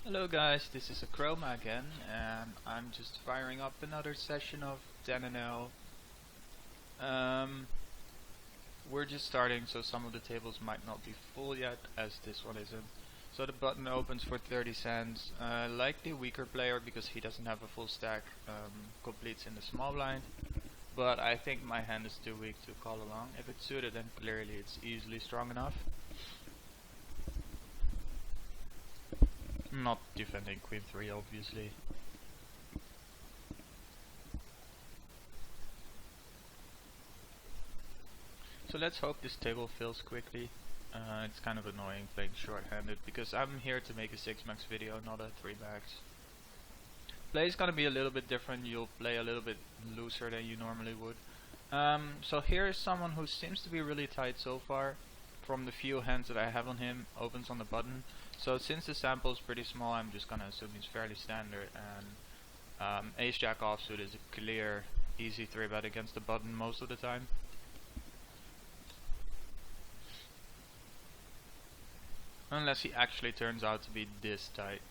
Hello guys, this is Rakeback again, and I'm just firing up another session of NL10. We're just starting, so some of the tables might not be full yet, as this one isn't. So the button opens for 30 cents. Like the weaker player, because he doesn't have a full stack, completes in the small blind. But I think my hand is too weak to call along. If it's suited, then clearly it's easily strong enough. I'm not defending queen 3, obviously. So let's hope this table fills quickly. It's kind of annoying playing short-handed because I'm here to make a 6-max video, not a 3-max. Play is gonna be a little bit different. You'll play a little bit looser than you normally would. So here is someone who seems to be really tight so far. From the few hands that I have on him, opens on the button. So since the sample is pretty small, I'm just gonna assume he's fairly standard, and ace jack offsuit is a clear, easy 3-bet against the button most of the time. Unless he actually turns out to be this tight.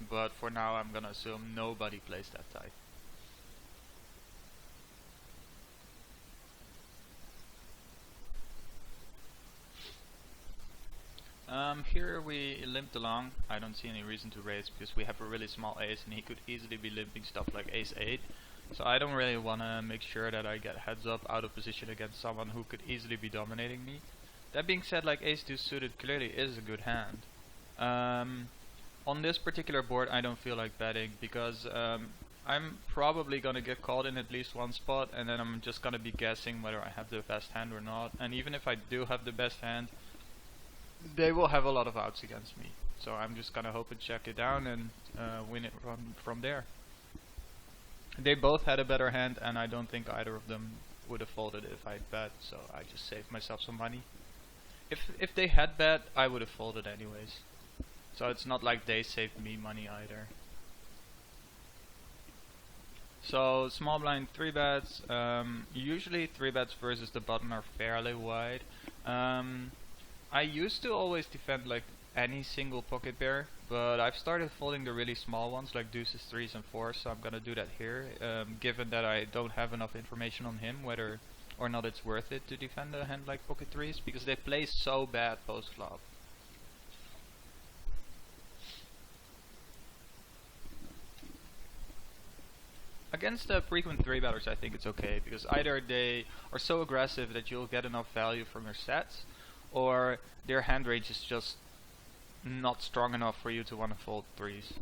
But for now I'm gonna assume nobody plays that tight. Here we limped along. I don't see any reason to raise because we have a really small ace and he could easily be limping stuff like ace 8. So I don't really want to make sure that I get heads up out of position against someone who could easily be dominating me. That being said, like ace 2 suited clearly is a good hand. On this particular board I don't feel like betting because I'm probably gonna get called in at least one spot, and then I'm just gonna be guessing whether I have the best hand or not. And even if I do have the best hand, they will have a lot of outs against me. So I'm just gonna hope and check it down and win it from there. They both had a better hand, and I don't think either of them would have folded if I'd bet, so I just saved myself some money. If they had bet, I would have folded anyways. So it's not like they saved me money either. So small blind 3-bets. Usually 3-bets versus the button are fairly wide. I used to always defend like any single pocket pair, but I've started folding the really small ones like deuces, 3s and 4s, so I'm gonna do that here, given that I don't have enough information on him whether or not it's worth it to defend a hand like pocket 3s, because they play so bad post flop. Against the frequent 3-betters I think it's okay, because either they are so aggressive that you'll get enough value from their sets, or their hand range is just not strong enough for you to want to fold 3s.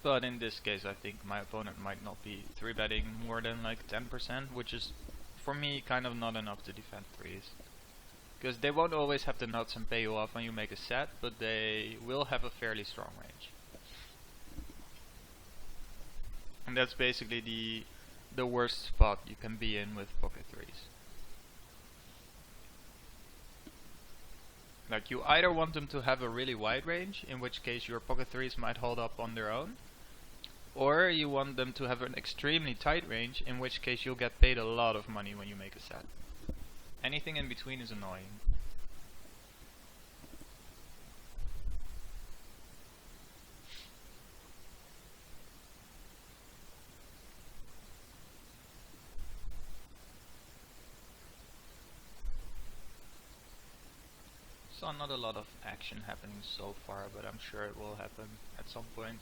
But in this case I think my opponent might not be 3-betting more than like 10%, which is for me kind of not enough to defend 3s. Because they won't always have the nuts and pay you off when you make a set, but they will have a fairly strong range. And that's basically the worst spot you can be in with pocket 3s. Like you either want them to have a really wide range, in which case your pocket 3s might hold up on their own, or you want them to have an extremely tight range, in which case you'll get paid a lot of money when you make a set. Anything in between is annoying. So not a lot of action happening so far, but I'm sure it will happen at some point.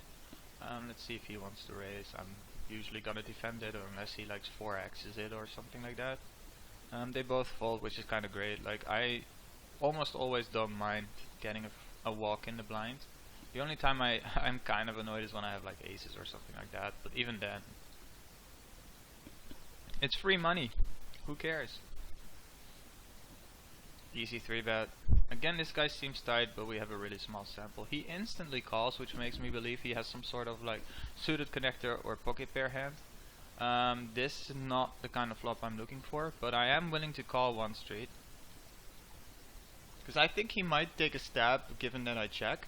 Let's see if he wants to raise. I'm usually gonna defend it, or unless he likes 4x's it or something like that. They both fold, which is kind of great. Like I almost always don't mind getting a walk in the blind. The only time I'm kind of annoyed is when I have like aces or something like that, but even then, it's free money. Who cares? Easy 3-bet. Again, this guy seems tight, but we have a really small sample. He instantly calls, which makes me believe he has some sort of like suited connector or pocket pair hand. This is not the kind of flop I'm looking for, but I am willing to call one street. Because I think he might take a stab, given that I check.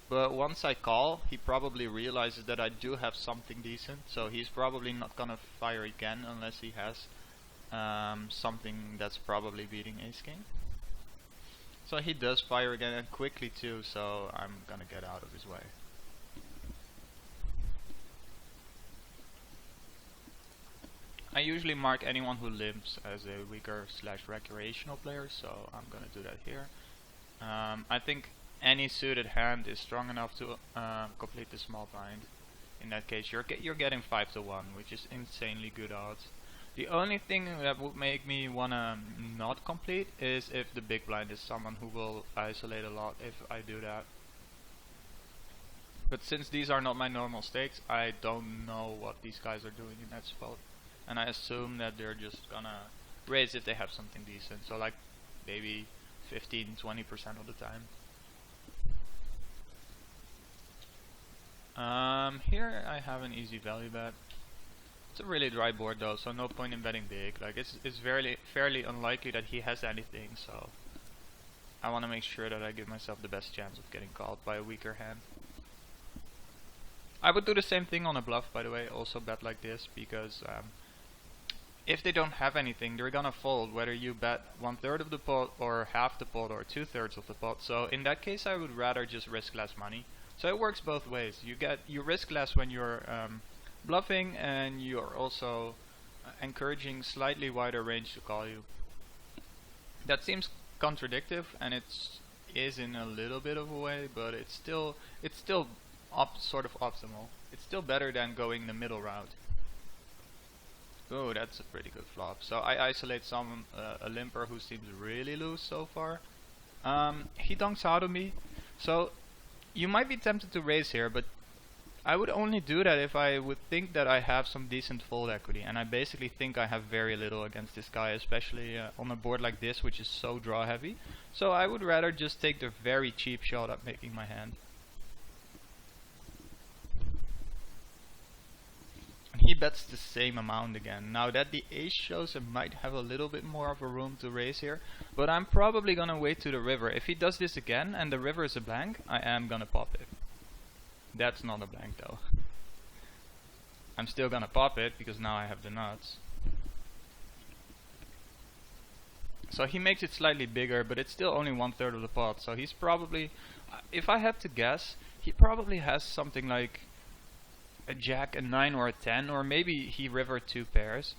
But once I call, he probably realizes that I do have something decent, so he's probably not gonna fire again unless he has something that's probably beating Ace King. So he does fire again, and quickly too, so I'm gonna get out of his way. I usually mark anyone who limps as a weaker / recreational player, so I'm gonna do that here. I think any suited hand is strong enough to complete the small blind. In that case, you're getting 5 to 1, which is insanely good odds. The only thing that would make me wanna not complete is if the big blind is someone who will isolate a lot if I do that. But since these are not my normal stakes, I don't know what these guys are doing in that spot. And I assume that they're just gonna raise if they have something decent. So like maybe 15-20% of the time. Here I have an easy value bet. It's a really dry board though, so no point in betting big. Like it's fairly unlikely that he has anything, so I want to make sure that I give myself the best chance of getting called by a weaker hand. I would do the same thing on a bluff, by the way, also bet like this, because if they don't have anything, they're gonna fold whether you bet 1/3 of the pot or half the pot or 2/3 of the pot. So in that case I would rather just risk less money. So it works both ways. You risk less when you're bluffing, and you're also encouraging slightly wider range to call you. That seems contradictive, and it is in a little bit of a way, but it's still sort of optimal. It's still better than going the middle route. Oh, that's a pretty good flop. So I isolate a limper who seems really loose so far. He dunks out of me, so you might be tempted to raise here, but I would only do that if I would think that I have some decent fold equity, and I basically think I have very little against this guy, especially on a board like this, which is so draw heavy. So I would rather just take the very cheap shot at making my hand. And he bets the same amount again. Now that the ace shows, I might have a little bit more of a room to raise here, but I'm probably gonna wait to the river. If he does this again and the river is a blank, I am gonna pop it. That's not a blank though. I'm still gonna pop it because now I have the nuts. So he makes it slightly bigger, but it's still only 1/3 of the pot. So he's probably, if I had to guess, he probably has something like a jack, a 9 or a 10, or maybe he river 2 pairs.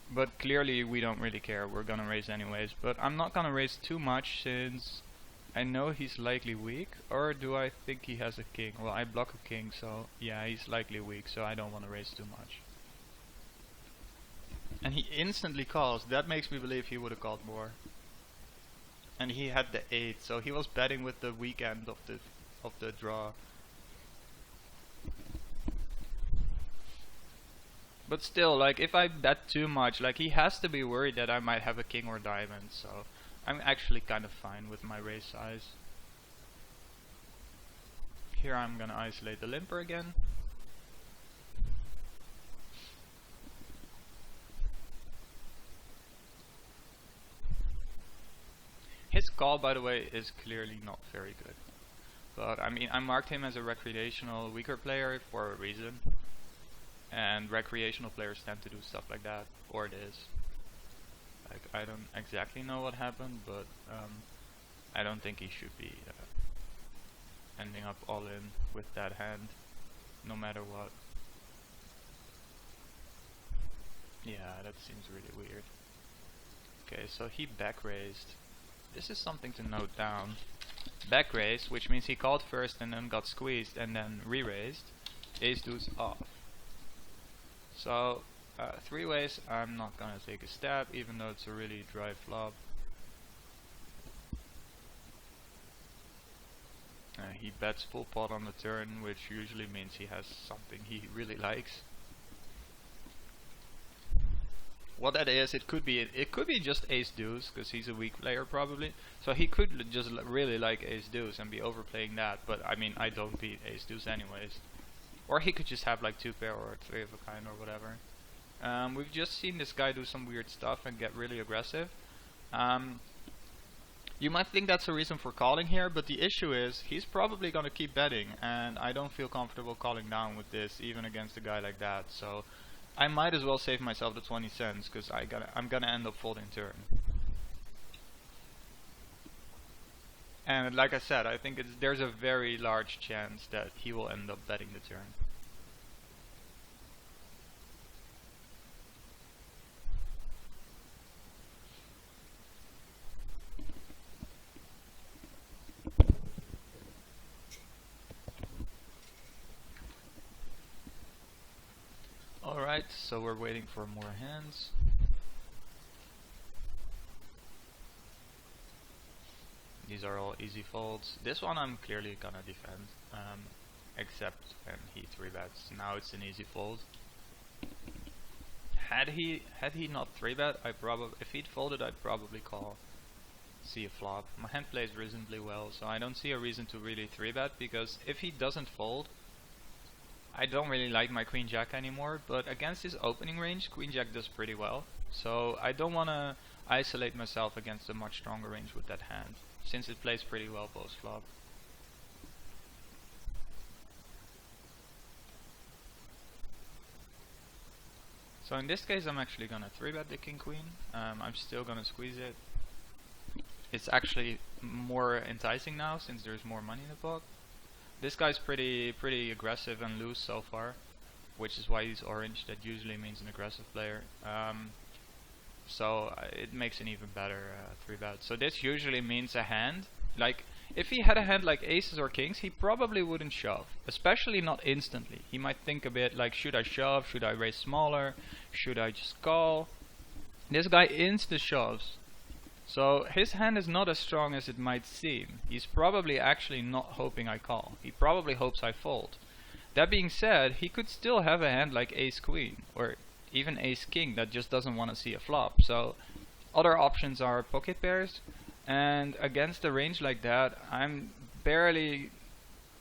But clearly we don't really care, we're gonna raise anyways. But I'm not gonna raise too much since I know he's likely weak. Or do I think he has a king? Well, I block a king, so yeah, he's likely weak, so I don't want to raise too much. And he instantly calls. That makes me believe he would have called more. And he had the 8, so he was betting with the weak end of the draw. But still, like, if I bet too much, like, he has to be worried that I might have a king or diamond, so I'm actually kind of fine with my raise size. Here I'm gonna isolate the limper again. His call, by the way, is clearly not very good. But I mean, I marked him as a recreational weaker player for a reason. And recreational players tend to do stuff like that, or it is. Like, I don't exactly know what happened, but I don't think he should be ending up all in with that hand, no matter what. Yeah, that seems really weird. Okay, so he back raised. This is something to note down. Back raised, which means he called first and then got squeezed and then re-raised. Ace deuce off. So, 3 ways, I'm not gonna take a stab, even though it's a really dry flop. He bets full pot on the turn, which usually means he has something he really likes. What that is, it could be just ace deuce, because he's a weak player probably. So he could just really like ace deuce and be overplaying that, but I mean, I don't beat ace deuce anyways. Or he could just have like 2 pair or 3 of a kind or whatever. We've just seen this guy do some weird stuff and get really aggressive. You might think that's a reason for calling here, but the issue is he's probably gonna keep betting, and I don't feel comfortable calling down with this, even against a guy like that. So I might as well save myself the 20 cents, because I'm gonna end up folding turn. And like I said, I think there's a very large chance that he will end up betting the turn. Alright, so we're waiting for more hands. These are all easy folds. This one I'm clearly gonna defend, except when he 3-bets. Now it's an easy fold. Had he not 3-bet, if he'd folded, I'd probably call. See a flop. My hand plays reasonably well, so I don't see a reason to really 3-bet, because if he doesn't fold, I don't really like my queen jack anymore, but against his opening range, queen jack does pretty well. So I don't want to isolate myself against a much stronger range with that hand, since it plays pretty well post flop. So in this case I'm actually gonna 3-bet the king queen. I'm still gonna squeeze it. It's actually more enticing now since there's more money in the pot. This guy's pretty aggressive and loose so far, which is why he's orange. That usually means an aggressive player. So it makes an even better 3-bet. So this usually means a hand. Like, if he had a hand like aces or kings, he probably wouldn't shove. Especially not instantly. He might think a bit like, should I shove? Should I raise smaller? Should I just call? This guy insta shoves. So his hand is not as strong as it might seem. He's probably actually not hoping I call. He probably hopes I fold. That being said, he could still have a hand like ace queen or even ace king that just doesn't want to see a flop. So other options are pocket pairs, and against a range like that I'm barely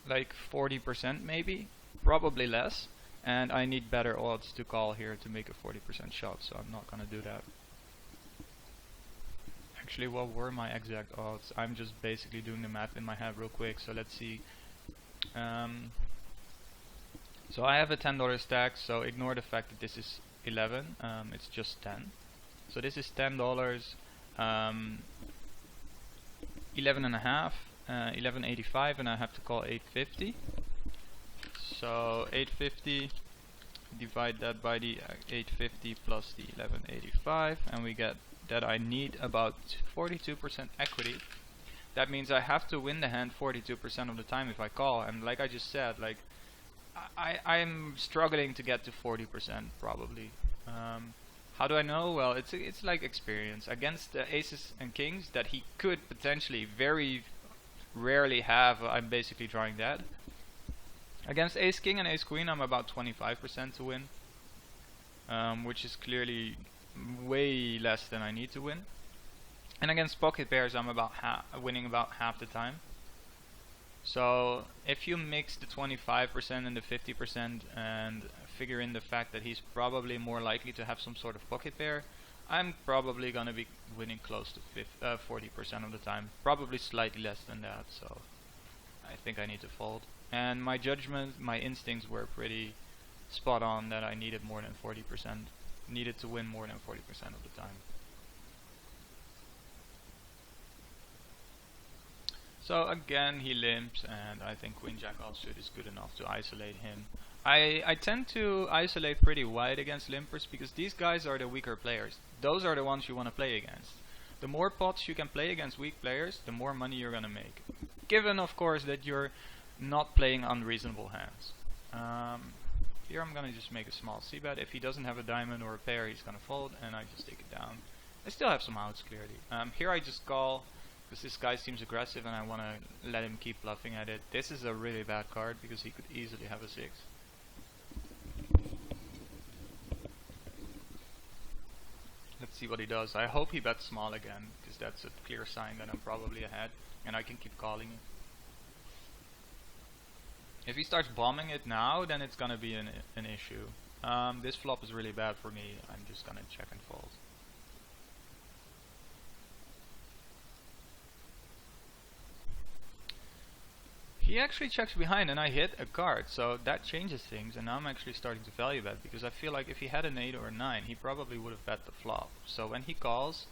like 40% maybe, probably less, and I need better odds to call here to make a 40% shot, so I'm not gonna do that. Actually, what were my exact odds? I'm just basically doing the math in my head real quick, so let's see. So I have a $10 stack, so ignore the fact that this is 11, it's just 10. So this is $10, 11 and a half, 11.85, and I have to call 8.50. So 8.50, divide that by the 8.50 plus the 11.85, and we get that I need about 42% equity. That means I have to win the hand 42% of the time if I call, and like I just said, like I'm struggling to get to 40% probably. How do I know? Well, it's like experience. Against the aces and kings that he could potentially very rarely have, I'm basically drawing that. Against ace king and ace queen I'm about 25% to win, which is clearly way less than I need to win. And against pocket pairs I'm about winning about half the time. So if you mix the 25% and the 50% and figure in the fact that he's probably more likely to have some sort of pocket pair, I'm probably gonna be winning close to 40% of the time, probably slightly less than that. So I think I need to fold. And my judgment, my instincts were pretty spot on that I needed more than 40%, needed to win more than 40% of the time. So again he limps, and I think queen jack offsuit is good enough to isolate him. I tend to isolate pretty wide against limpers because these guys are the weaker players. Those are the ones you want to play against. The more pots you can play against weak players, the more money you're gonna make. Given of course that you're not playing unreasonable hands. Here I'm gonna just make a small c-bet. If he doesn't have a diamond or a pair, he's gonna fold, and I just take it down. I still have some outs clearly. Here I just call because this guy seems aggressive and I want to let him keep bluffing at it. This is a really bad card because he could easily have a 6. Let's see what he does. I hope he bets small again, because that's a clear sign that I'm probably ahead and I can keep calling it. If he starts bombing it now, then it's gonna be an issue. This flop is really bad for me. I'm just gonna check and fold. He actually checks behind and I hit a card, so that changes things, and now I'm actually starting to value bet, because I feel like if he had an 8 or a 9, he probably would have bet the flop. So when he calls,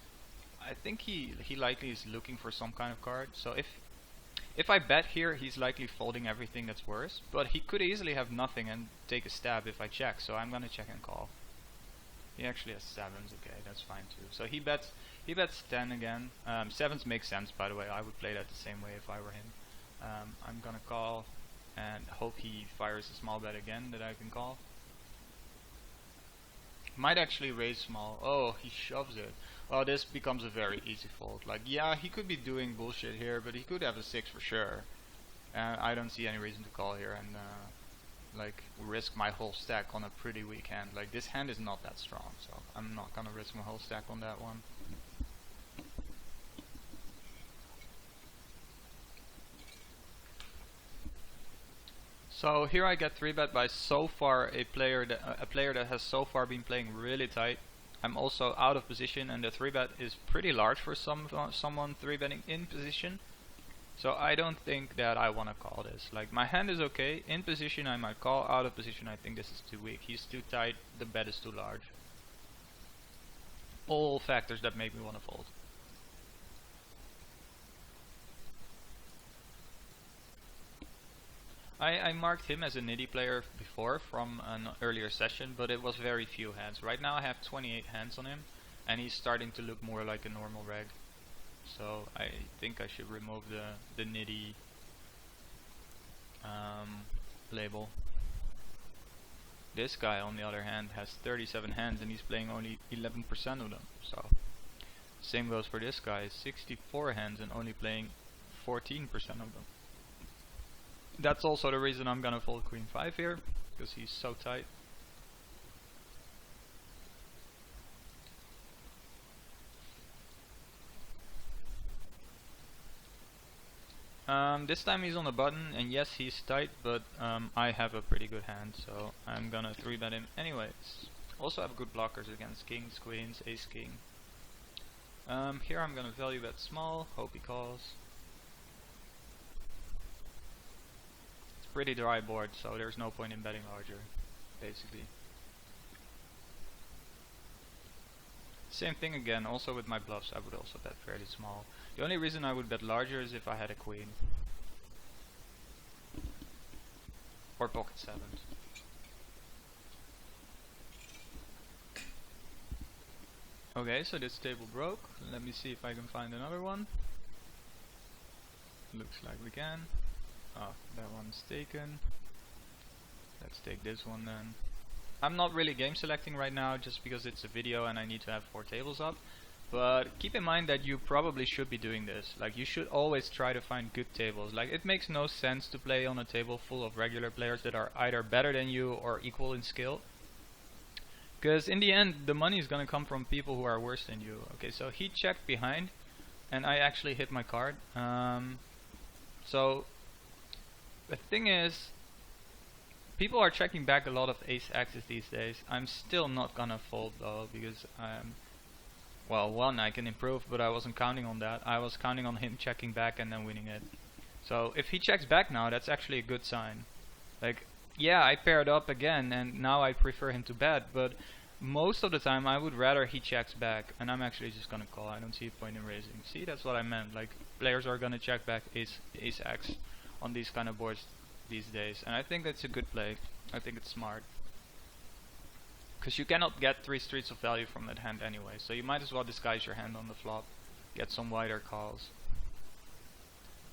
I think he likely is looking for some kind of card. So if I bet here, he's likely folding everything that's worse, but he could easily have nothing and take a stab if I check, so I'm gonna check and call. He actually has 7s, okay, that's fine too. So he bets 10 again. 7s make sense, by the way. I would play that the same way if I were him. I'm gonna call and hope he fires a small bet again that I can call. Might actually raise small. Oh, he shoves it. Oh, this becomes a very easy fold. Like, yeah, he could be doing bullshit here, but he could have a 6 for sure. And I don't see any reason to call here and like risk my whole stack on a pretty weak hand. Like, this hand is not that strong, so I'm not gonna risk my whole stack on that one. So here I get 3-bet by so far a player that has so far been playing really tight. I'm also out of position, and the 3-bet is pretty large for someone 3-betting in position. So I don't think that I want to call this. Like, my hand is okay. In position I might call. Out of position I think this is too weak. He's too tight. The bet is too large. All factors that make me want to fold. I marked him as a nitty player before from an earlier session, but it was very few hands. Right now I have 28 hands on him, and he's starting to look more like a normal reg. So I think I should remove the nitty label. This guy, on the other hand, has 37 hands and he's playing only 11% of them. So same goes for this guy, 64 hands and only playing 14% of them. That's also the reason I'm gonna fold queen 5 here, because he's so tight. This time he's on the button, and yes, he's tight, but I have a pretty good hand, so I'm gonna 3-bet him anyways. Also have good blockers against kings, queens, ace king. Here I'm gonna value bet small, hope he calls. Pretty dry board, so there's no point in betting larger, basically. Same thing again, also with my bluffs I would also bet fairly small. The only reason I would bet larger is if I had a queen. Or pocket 7s. Okay, so this table broke. Let me see if I can find another one. Looks like we can. Oh, that one's taken. Let's take this one then. I'm not really game selecting right now just because it's a video and I need to have 4 tables up. But keep in mind that you probably should be doing this. Like, you should always try to find good tables. Like, it makes no sense to play on a table full of regular players that are either better than you or equal in skill. Because in the end, the money is gonna come from people who are worse than you. Okay, so he checked behind and I actually hit my card. So the thing is, people are checking back a lot of ace axes these days. I'm still not gonna fold though, because well, one, I can improve, but I wasn't counting on that. I was counting on him checking back and then winning it. So if he checks back now, that's actually a good sign. Like, yeah, I paired up again and now I prefer him to bet, but most of the time I would rather he checks back, and I'm actually just gonna call. I don't see a point in raising. See, that's what I meant. Like, players are gonna check back ace X on these kind of boards these days, and I think that's a good play. I think it's smart, because you cannot get 3 streets of value from that hand anyway, so you might as well disguise your hand on the flop, get some wider calls.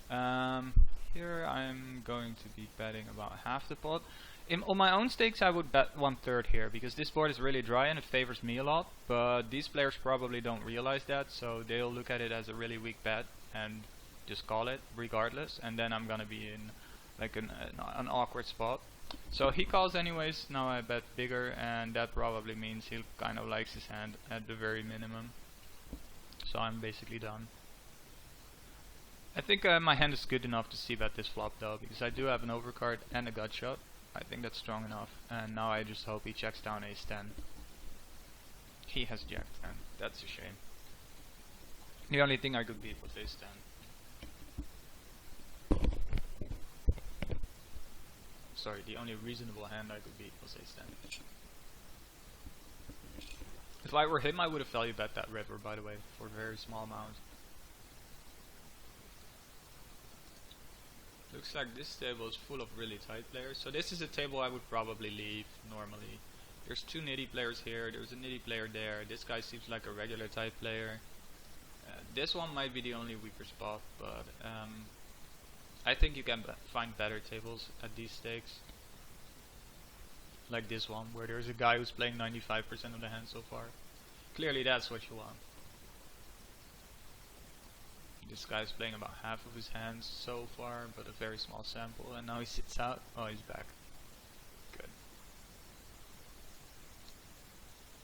Here I'm going to be betting about half the pot. On my own stakes I would bet 1/3 here, because this board is really dry and it favors me a lot, but these players probably don't realize that, so they'll look at it as a really weak bet and just call it regardless, and then I'm gonna be in like an awkward spot. So he calls anyways. Now I bet bigger, and that probably means he kind of likes his hand at the very minimum. So I'm basically done. I think my hand is good enough to see bet this flop though, because I do have an overcard and a gut shot. I think that's strong enough, and now I just hope he checks down ace 10. He has jack 10. That's a shame. The only thing I could beat was ace 10. sorry, the only reasonable hand I could beat was ace 10. If I were him, I would have value bet that river, by the way, for a very small amount. Looks like this table is full of really tight players. So this is a table I would probably leave normally. There's two nitty players here, there's a nitty player there. This guy seems like a regular type player. This one might be the only weaker spot, but I think you can find better tables at these stakes. Like this one, where there's a guy who's playing 95% of the hand so far. Clearly that's what you want. This guy's playing about half of his hands so far, but a very small sample, and now he sits out. Oh, he's back. Good.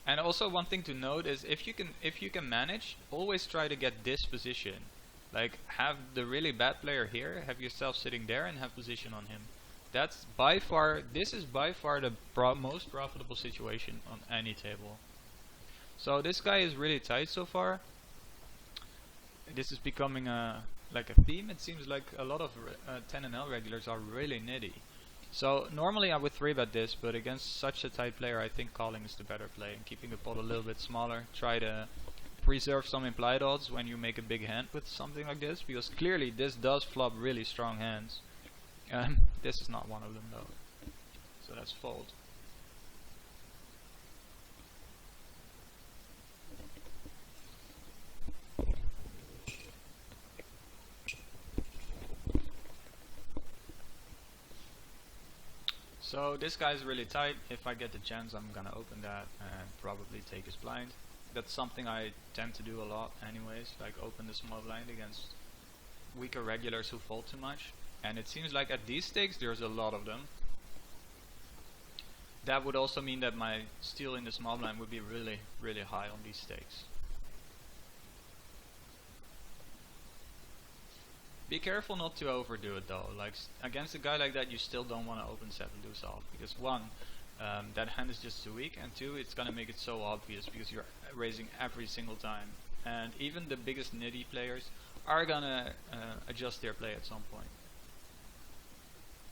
And also one thing to note is if you can manage, always try to get this position. Like have the really bad player here, have yourself sitting there and have position on him. That's by far, this is by far the most profitable situation on any table. So this guy is really tight so far. This is becoming like a theme. It seems like a lot of 10 NL regulars are really nitty. So normally I would 3-bet this, but against such a tight player I think calling is the better play and keeping the pot a little bit smaller. Try to preserve some implied odds when you make a big hand with something like this, because clearly this does flop really strong hands. This is not one of them though, so that's fold. So this guy is really tight. If I get the chance, I'm gonna open that and probably take his blind. That's something I tend to do a lot anyways, like open the small blind against weaker regulars who fold too much. And it seems like at these stakes there's a lot of them. That would also mean that my steal in the small blind would be really, really high on these stakes. Be careful not to overdo it though. Like against a guy like that, you still don't want to open 7 deuce off, because one, that hand is just too weak, and two, it's gonna make it so obvious because you're raising every single time. And even the biggest nitty players are gonna adjust their play at some point.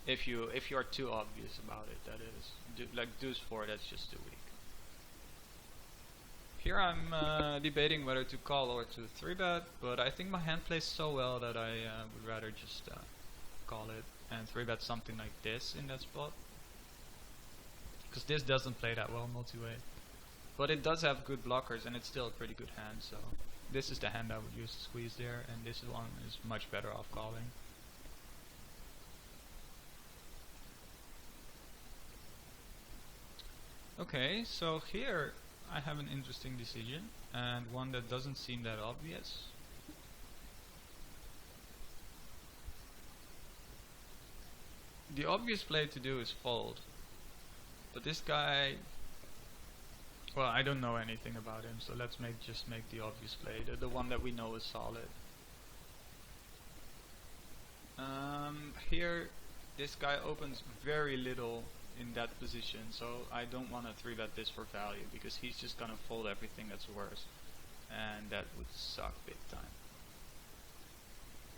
If you are too obvious about it, that is. Like deuce 4, that's just too weak. Here I'm debating whether to call or to 3-bet, but I think my hand plays so well that I would rather just call it and 3-bet something like this in that spot. Because this doesn't play that well multi-way. But it does have good blockers and it's still a pretty good hand, so this is the hand I would use to squeeze there, and this one is much better off calling. Okay, so here I have an interesting decision, and one that doesn't seem that obvious. The obvious play to do is fold, but this guy, well, I don't know anything about him, so let's just make the obvious play, the one that we know is solid. Here this guy opens very little in that position, so I don't want to 3-bet this for value, because he's just gonna fold everything that's worse, and that would suck big time.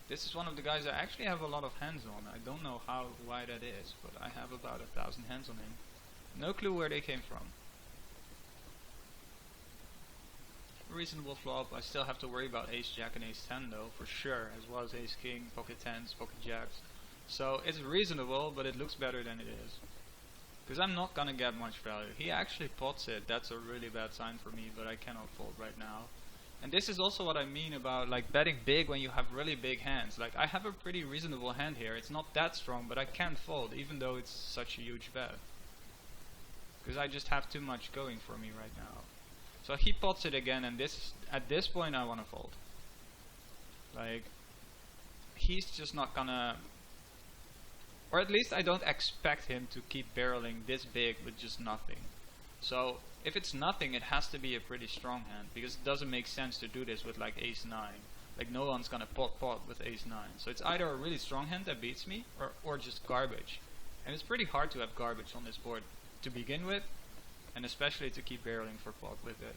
This is one of the guys I actually have a lot of hands on. I don't know why that is, but I have about 1,000 hands on him. No clue where they came from. Reasonable flop. I still have to worry about ace jack and ace 10 though, for sure, as well as ace king, pocket 10s, pocket jacks. So it's reasonable, but it looks better than it is. Because I'm not gonna get much value. He actually pots it. That's a really bad sign for me, but I cannot fold right now. And this is also what I mean about like betting big when you have really big hands. Like I have a pretty reasonable hand here. It's not that strong, but I can't fold even though it's such a huge bet. Because I just have too much going for me right now. So he pots it again, and at this point I want to fold. Like he's just not gonna, or at least I don't expect him to keep barreling this big with just nothing. So if it's nothing, it has to be a pretty strong hand, because it doesn't make sense to do this with like ace 9. Like no one's gonna pot with ace 9. So it's either a really strong hand that beats me, or just garbage. And it's pretty hard to have garbage on this board to begin with, and especially to keep barreling for pot with it.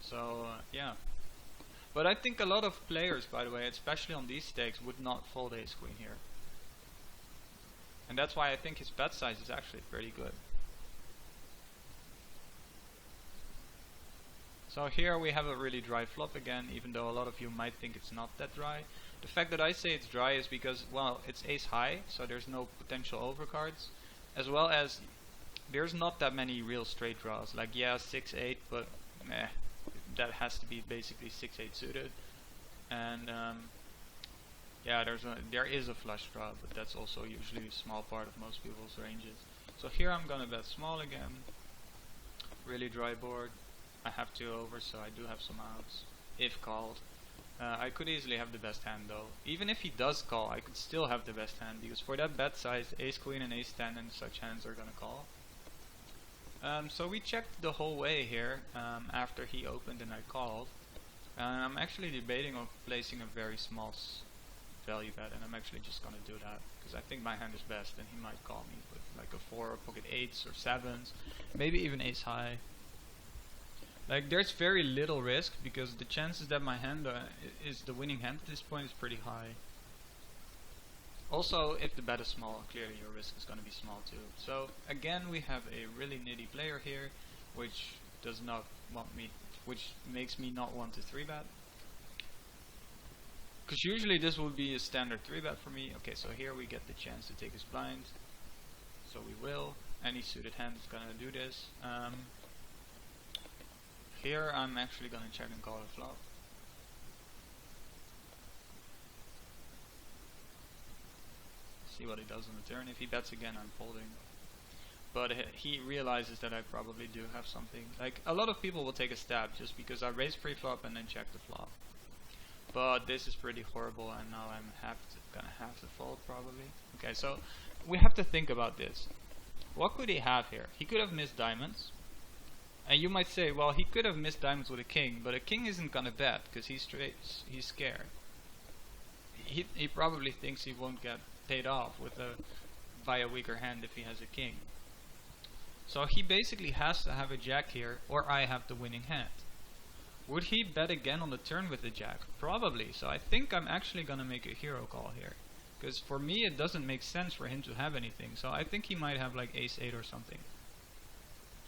So yeah. But I think a lot of players, by the way, especially on these stakes, would not fold ace queen here. And that's why I think his bet size is actually pretty good. So here we have a really dry flop again, even though a lot of you might think it's not that dry. The fact that I say it's dry is because, well, it's ace high, so there's no potential overcards, as well as there's not that many real straight draws. Like, yeah, 6-8, but meh, that has to be basically 6-8 suited. And yeah, there is a flush draw, but that's also usually a small part of most people's ranges. So here I'm gonna bet small again. Really dry board. I have 2 over, so I do have some outs, if called. I could easily have the best hand though. Even if he does call, I could still have the best hand, because for that bet size, ace queen and ace 10 and such hands are gonna call. So we checked the whole way here after he opened and I called. I'm actually debating on placing a very small value bet, and I'm actually just gonna do that, because I think my hand is best and he might call me with like a 4 or pocket 8s or 7s, maybe even ace high. Like, there's very little risk, because the chances that my hand is the winning hand at this point is pretty high. Also, if the bet is small, clearly your risk is going to be small too. So again, we have a really nitty player here, which does not want me, which makes me not want to 3-bet. Because usually this would be a standard 3-bet for me. Okay, so here we get the chance to take his blind. So we will. Any suited hand is going to do this. Here I'm actually going to check and call a flop. See what he does on the turn. If he bets again, I'm folding. But he realizes that I probably do have something. Like, a lot of people will take a stab just because I raise pre-flop and then check the flop. But this is pretty horrible, and now I'm gonna have to fold probably. Okay, so we have to think about this. What could he have here? He could have missed diamonds. And you might say, well, he could have missed diamonds with a king, but a king isn't gonna bet because he's scared. He probably thinks he won't get paid off with via weaker hand if he has a king. So he basically has to have a jack here, or I have the winning hand. Would he bet again on the turn with the jack? Probably. So I think I'm actually gonna make a hero call here, because for me it doesn't make sense for him to have anything. So I think he might have like ace 8 or something.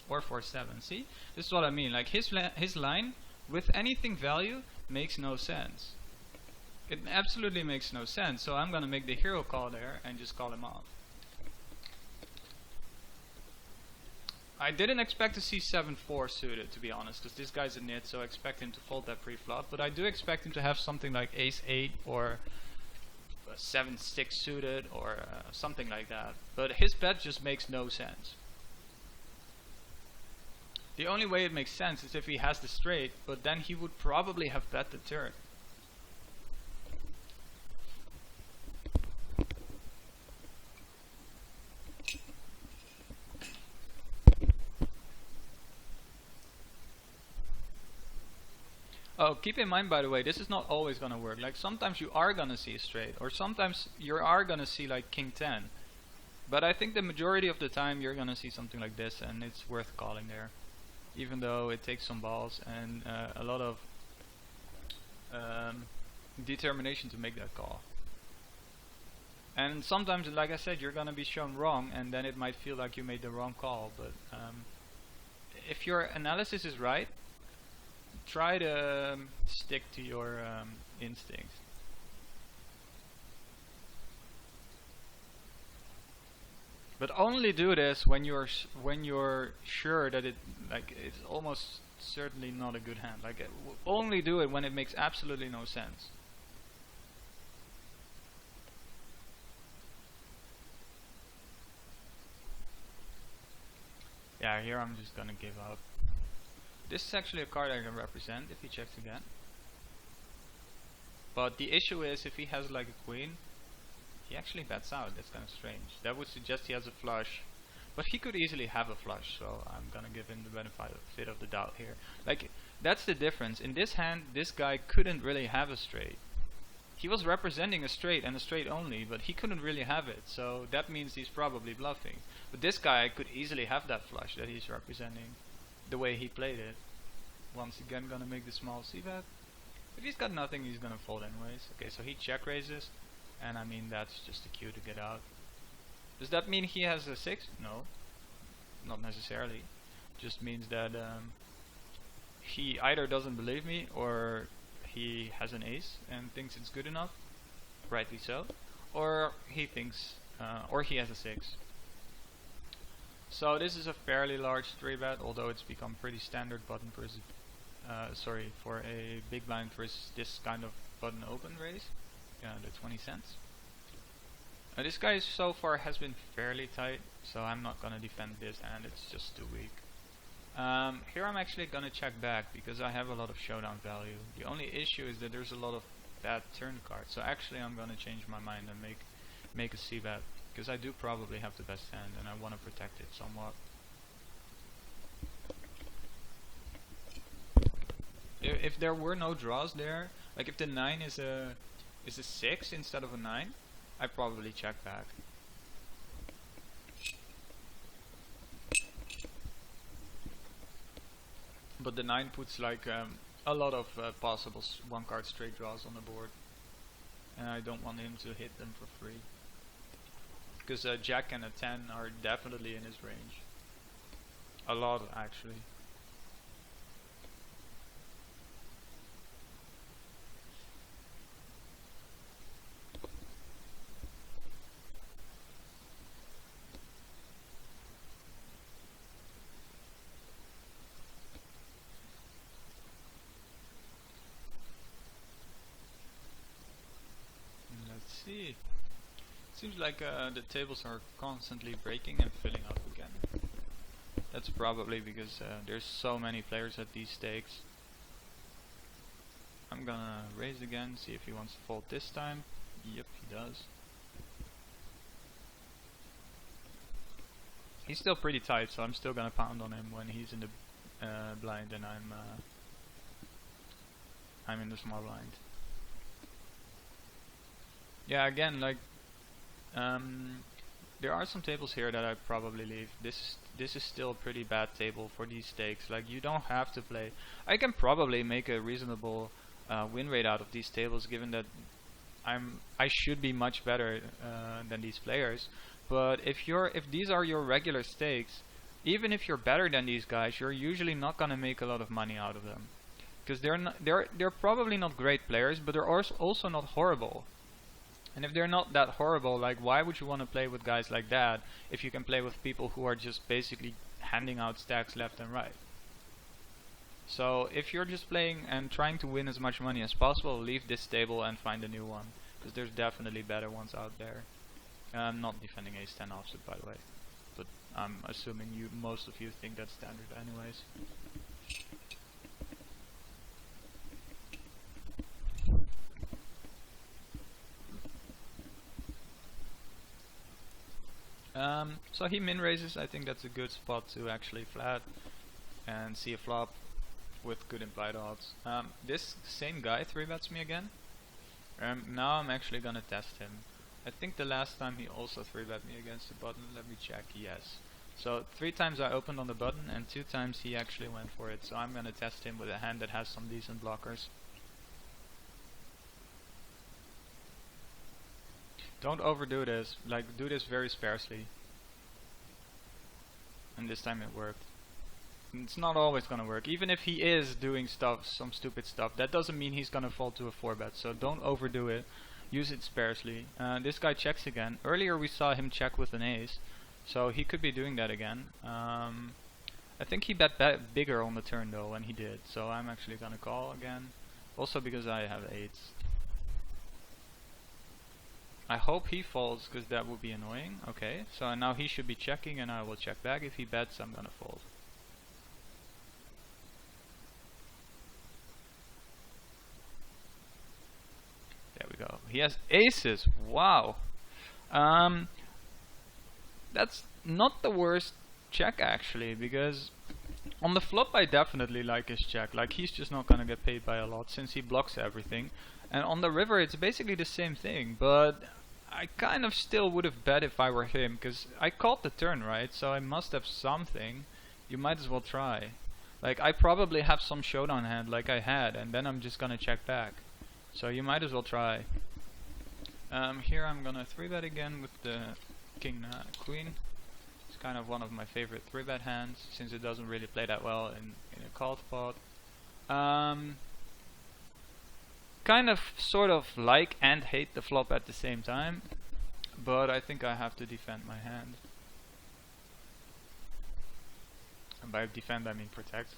Or 4-7. See, this is what I mean. Like, his line with anything value makes no sense. It absolutely makes no sense. So I'm gonna make the hero call there and just call him off. I didn't expect to see 7-4 suited, to be honest, because this guy's a nit, so I expect him to fold that pre-flop. But I do expect him to have something like ace 8 or 7-6 suited or something like that. But his bet just makes no sense. The only way it makes sense is if he has the straight, but then he would probably have bet the turn. Oh, keep in mind, by the way, this is not always gonna work. Like, sometimes you are gonna see a straight, or sometimes you are gonna see like king 10. But I think the majority of the time you're gonna see something like this, and it's worth calling there. Even though it takes some balls and a lot of determination to make that call. And sometimes, like I said, you're gonna be shown wrong, and then it might feel like you made the wrong call. But if your analysis is right, try to stick to your instincts. But only do this when you're sure that it's almost certainly not a good hand. Like, only do it when it makes absolutely no sense. Yeah, here I'm just gonna give up. This is actually a card I can represent if he checks again. But the issue is, if he has like a queen, he actually bets out. That's kind of strange. That would suggest he has a flush, but he could easily have a flush, so I'm gonna give him the benefit of the doubt here. Like, that's the difference. In this hand, this guy couldn't really have a straight. He was representing a straight and a straight only, but he couldn't really have it, so that means he's probably bluffing. But this guy could easily have that flush that he's representing, the way he played it. Once again, gonna make the small c-bet. If he's got nothing, he's gonna fold anyways. Okay, so he check raises. And I mean, that's just a cue to get out. Does that mean he has a 6? No, not necessarily. Just means that he either doesn't believe me or he has an ace and thinks it's good enough, rightly so, or he thinks, or he has a 6. So this is a fairly large 3-bet, although it's become pretty standard button versus, for a big blind versus this kind of button open raise, the 20 cents. This guy so far has been fairly tight, so I'm not gonna defend this hand, it's just too weak. Here I'm actually gonna check back because I have a lot of showdown value. The only issue is that there's a lot of bad turn cards, so actually I'm gonna change my mind and make a c-bet, because I do probably have the best hand and I want to protect it somewhat. If there were no draws there, like if the 9 is a 6 instead of a 9, I probably check back. But the 9 puts like a lot of possible one card straight draws on the board, and I don't want him to hit them for free. Because a Jack and a 10 are definitely in his range. A lot, actually. Let's see. Seems like the tables are constantly breaking and filling up again. That's probably because there's so many players at these stakes. I'm gonna raise again, see if he wants to fold this time. Yep, he does. He's still pretty tight, so I'm still gonna pound on him when he's in the blind and I'm in the small blind. Yeah, again, like there are some tables here that I probably leave. This is still a pretty bad table for these stakes. Like, you don't have to play. I can probably make a reasonable win rate out of these tables, given that I should be much better than these players. But if these are your regular stakes, even if you're better than these guys, you're usually not gonna make a lot of money out of them, because they're probably not great players, but they're also not horrible. And if they're not that horrible, like, why would you want to play with guys like that if you can play with people who are just basically handing out stacks left and right? So if you're just playing and trying to win as much money as possible, leave this table and find a new one, because there's definitely better ones out there. I'm not defending ace-10 offsuit, by the way, but I'm assuming most of you think that's standard anyways. So he min raises. I think that's a good spot to actually flat and see a flop with good implied odds. This same guy 3-bets me again. Now I'm actually gonna test him. I think the last time he also 3-bet me against the button. Let me check. Yes. So 3 times I opened on the button and 2 times he actually went for it. So I'm gonna test him with a hand that has some decent blockers. Don't overdo this. Like, do this very sparsely. And this time it worked. And it's not always gonna work. Even if he is doing some stupid stuff, that doesn't mean he's gonna fall to a 4-bet. So don't overdo it. Use it sparsely. This guy checks again. Earlier we saw him check with an ace, so he could be doing that again. I think he bet bigger on the turn though when he did. So I'm actually gonna call again. Also because I have 8s. I hope he folds, because that would be annoying. Okay, so now he should be checking and I will check back. If he bets, I'm gonna fold. There we go. He has aces. Wow. That's not the worst check actually, because on the flop I definitely like his check. Like, he's just not gonna get paid by a lot since he blocks everything. And on the river it's basically the same thing, but I kind of still would have bet if I were him, because I called the turn, right? So I must have something. You might as well try. Like, I probably have some showdown hand like I had, and then I'm just gonna check back. So you might as well try. Here I'm gonna 3-bet again with the king queen. It's kind of one of my favorite 3-bet hands, since it doesn't really play that well in a called pot. Kind of sort of like and hate the flop at the same time, but I think I have to defend my hand. And by defend I mean protect,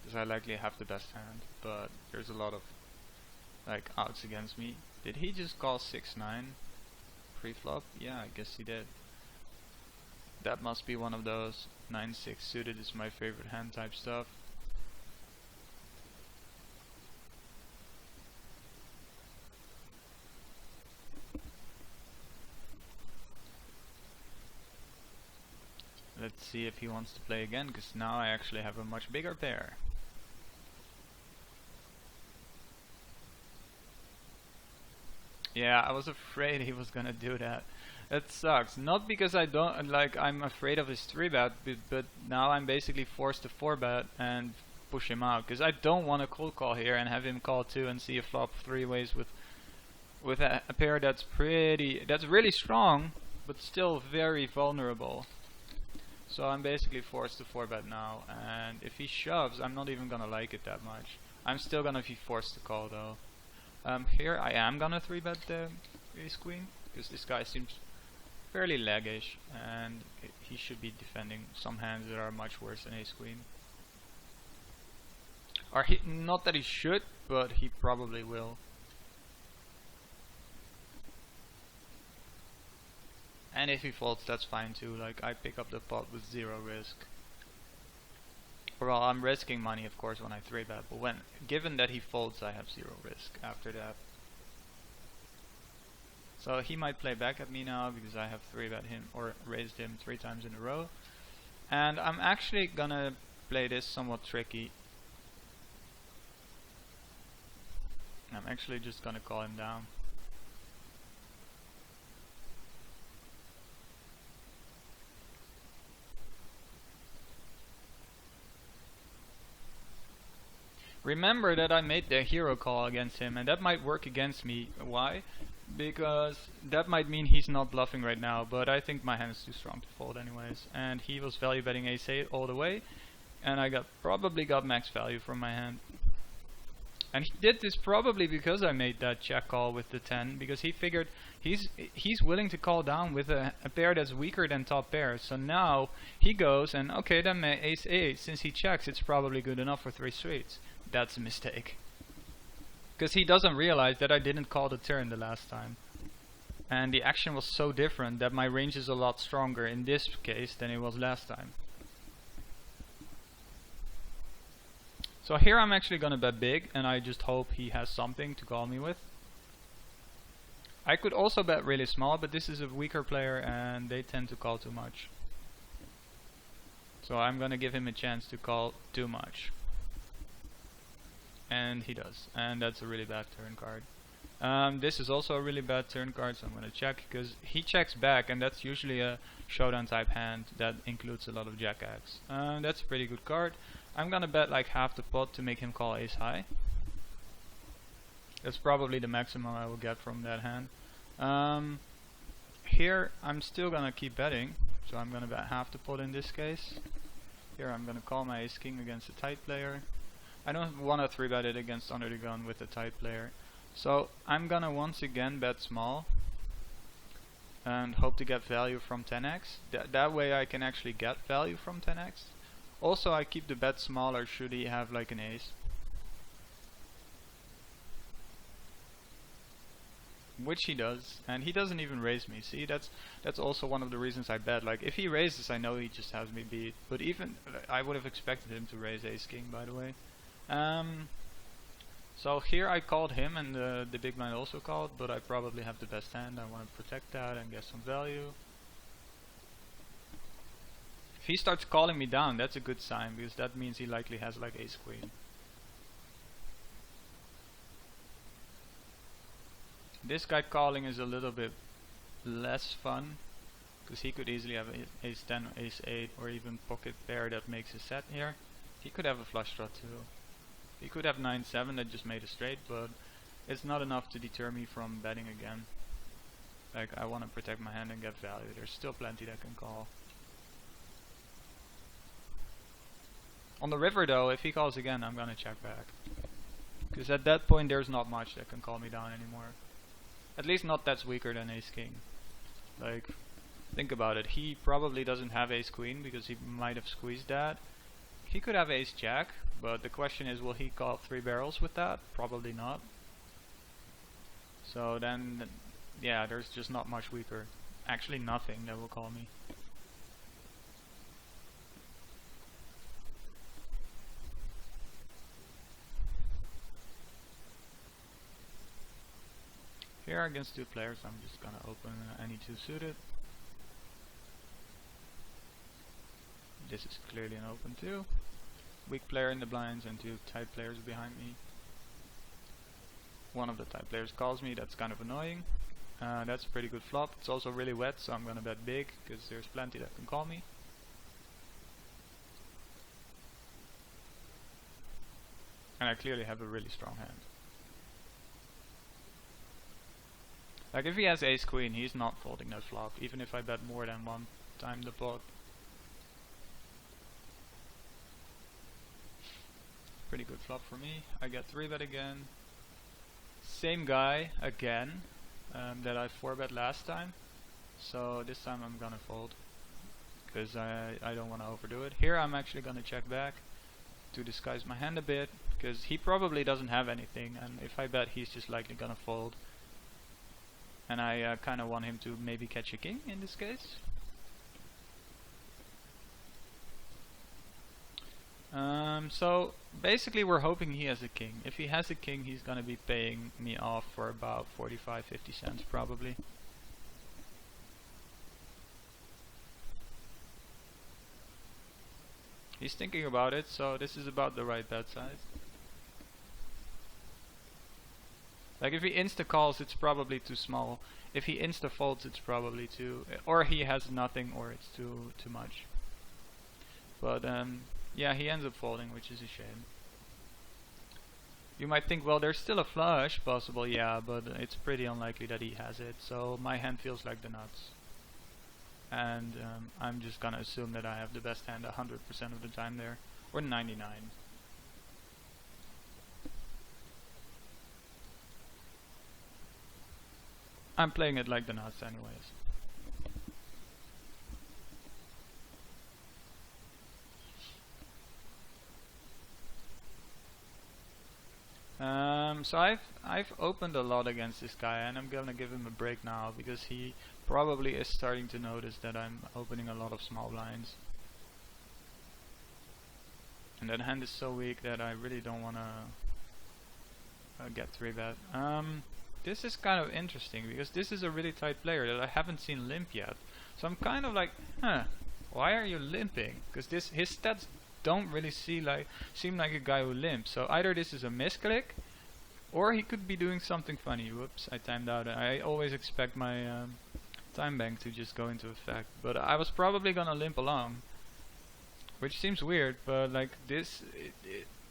because I likely have the best hand, but there's a lot of like outs against me. Did he just call 6-9 pre-flop? Yeah, I guess he did. That must be one of those 9-6 suited is my favorite hand type stuff. Let's see if he wants to play again, because now I actually have a much bigger pair. Yeah, I was afraid he was gonna do that. It sucks. Not because I don't like I'm afraid of his 3-bet, but now I'm basically forced to 4-bet and push him out, because I don't want to cold call here and have him call 2 and see a flop 3 ways with a pair that's really strong, but still very vulnerable. So I'm basically forced to 4-bet now, and if he shoves, I'm not even gonna like it that much. I'm still gonna be forced to call though. Here I am gonna 3-bet the ace queen, because this guy seems fairly laggish, and he should be defending some hands that are much worse than ace queen. Or not that he should, but he probably will. And if he folds, that's fine too. Like, I pick up the pot with 0 risk. Well, I'm risking money, of course, when I 3-bet, but given that he folds, I have 0 risk after that. So he might play back at me now, because I have 3-bet him, or raised him 3 times in a row. And I'm actually gonna play this somewhat tricky. I'm actually just gonna call him down. Remember that I made the hero call against him, and that might work against me. Why? Because that might mean he's not bluffing right now, but I think my hand is too strong to fold anyways. And he was value betting ace-8 all the way, and I probably got max value from my hand. And he did this probably because I made that check call with the 10, because he figured he's willing to call down with a pair that's weaker than top pair. So now he goes and okay, then my ace-8, since he checks, it's probably good enough for 3 streets. That's a mistake, because he doesn't realize that I didn't call the turn the last time, and the action was so different that my range is a lot stronger in this case than it was last time. So here I'm actually gonna bet big, and I just hope he has something to call me with. I could also bet really small, but this is a weaker player and they tend to call too much. So I'm gonna give him a chance to call too much. And he does, and that's a really bad turn card. This is also a really bad turn card, so I'm gonna check, because he checks back, and that's usually a showdown type hand that includes a lot of jack-X. That's a pretty good card. I'm gonna bet like half the pot to make him call ace high. That's probably the maximum I will get from that hand. Here I'm still gonna keep betting, so I'm gonna bet half the pot in this case. Here I'm gonna call my ace king against a tight player. I don't want to 3-bet it against under the gun with a tight player. So I'm gonna once again bet small and hope to get value from 10x. That way I can actually get value from 10x. Also I keep the bet smaller should he have like an ace. Which he does, and he doesn't even raise me. See, that's also one of the reasons I bet. Like, if he raises, I know he just has me beat. But even I would have expected him to raise ace king, by the way. So here I called him, and the big blind also called, but I probably have the best hand. I want to protect that and get some value. If he starts calling me down, that's a good sign, because that means he likely has like ace queen. This guy calling is a little bit less fun, because he could easily have ace 10 or ace 8 or even pocket pair that makes a set here. He could have a flush draw too. He could have 9-7 that just made a straight, but it's not enough to deter me from betting again. Like, I want to protect my hand and get value. There's still plenty that can call. On the river though, if he calls again, I'm gonna check back. Because at that point there's not much that can call me down anymore. At least not that's weaker than ace king. Like, think about it. He probably doesn't have ace queen because he might have squeezed that. He could have ace jack, but the question is, will he call 3 barrels with that? Probably not. So then, yeah, there's just not much weaker. Actually nothing that will call me. Here against 2 players, I'm just gonna open any 2 suited. This is clearly an open 2. Weak player in the blinds and 2 tight players behind me. One of the tight players calls me, that's kind of annoying. That's a pretty good flop. It's also really wet, so I'm gonna bet big, because there's plenty that can call me. And I clearly have a really strong hand. Like, if he has ace queen, he's not folding that flop, even if I bet more than 1 time the pot. Pretty good flop for me. I get 3-bet again. Same guy again that I 4-bet last time. So this time I'm gonna fold, because I don't want to overdo it. Here I'm actually gonna check back to disguise my hand a bit, because he probably doesn't have anything, and if I bet he's just likely gonna fold. And I kind of want him to maybe catch a king in this case. So basically we're hoping he has a king. If he has a king, he's gonna be paying me off for about 45-50 cents probably. He's thinking about it, so this is about the right bet size. Like, if he insta calls, it's probably too small. If he insta folds, it's probably too, or he has nothing, or it's too much. But yeah, he ends up folding, which is a shame. You might think, well, there's still a flush possible, yeah, but it's pretty unlikely that he has it. So my hand feels like the nuts, and I'm just gonna assume that I have the best hand 100% of the time there, or 99. I'm playing it like the nuts anyways. So I've opened a lot against this guy, and I'm gonna give him a break now, because he probably is starting to notice that I'm opening a lot of small blinds. And that hand is so weak that I really don't wanna get 3-bet. This is kind of interesting, because this is a really tight player that I haven't seen limp yet. So I'm kind of like, why are you limping? Because his stats don't really seem like a guy who limps. So either this is a misclick, or he could be doing something funny. Whoops, I timed out. I always expect my time bank to just go into effect. But I was probably gonna limp along, which seems weird, but like this,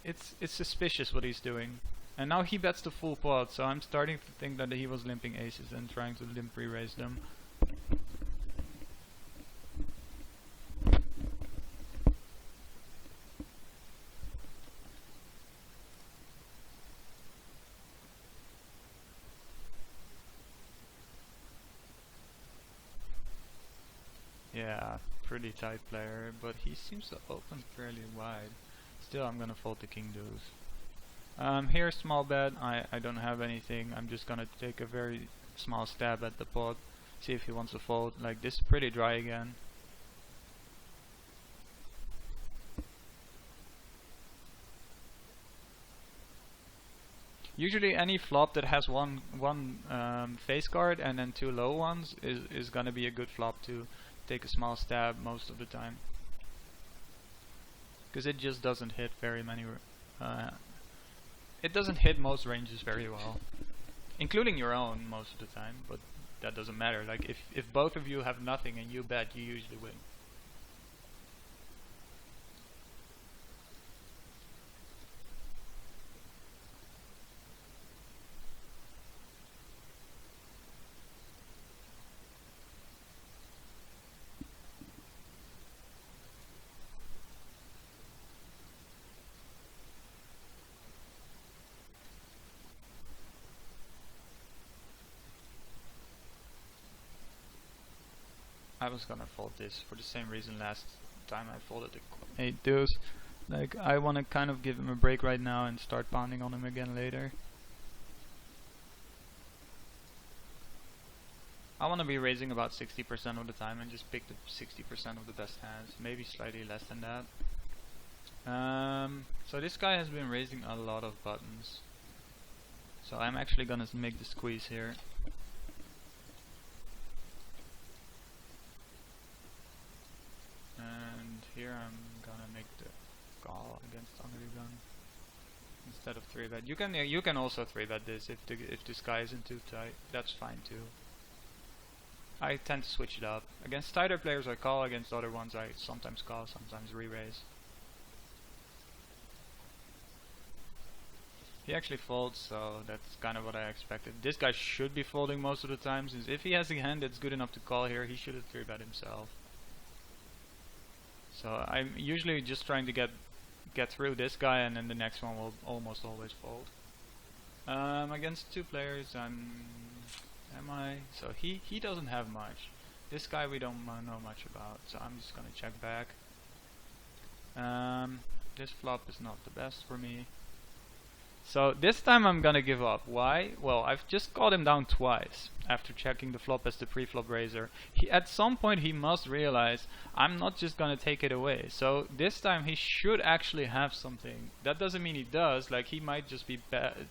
it's suspicious what he's doing. And now he bets the full pot, so I'm starting to think that he was limping aces and trying to limp re-raise them. Yeah, pretty tight player, but he seems to open fairly wide. Still, I'm gonna fold the king deuce. Here, small bet. I don't have anything. I'm just gonna take a very small stab at the pot, see if he wants to fold. Like, this is pretty dry again. Usually any flop that has one face card and then 2 low ones is gonna be a good flop to take a small stab most of the time, because it just doesn't hit very many. It doesn't hit most ranges very well, including your own most of the time. But that doesn't matter. Like, if both of you have nothing and you bet, you usually win. I was gonna fold this for the same reason last time I folded the 8 deuce. Like, I want to kind of give him a break right now and start pounding on him again later. I want to be raising about 60% of the time and just pick the 60% of the best hands, maybe slightly less than that. So this guy has been raising a lot of buttons. So I'm actually gonna make the squeeze here. And here I'm gonna make the call against under the gun instead of 3-bet. You can also 3-bet this if this guy isn't too tight. That's fine too. I tend to switch it up. Against tighter players I call, against other ones I sometimes call, sometimes re-raise. He actually folds, so that's kind of what I expected. This guy should be folding most of the time, since if he has a hand that's good enough to call here, he should have 3-bet himself. So I'm usually just trying to get through this guy, and then the next one will almost always fold. Against 2 players, am I? So he doesn't have much. This guy we don't know much about, so I'm just gonna check back. This flop is not the best for me. So this time I'm gonna give up. Why? Well, I've just called him down twice after checking the flop as the pre-flop raiser. At some point he must realize I'm not just gonna take it away. So this time he should actually have something. That doesn't mean he does. Like, he might just be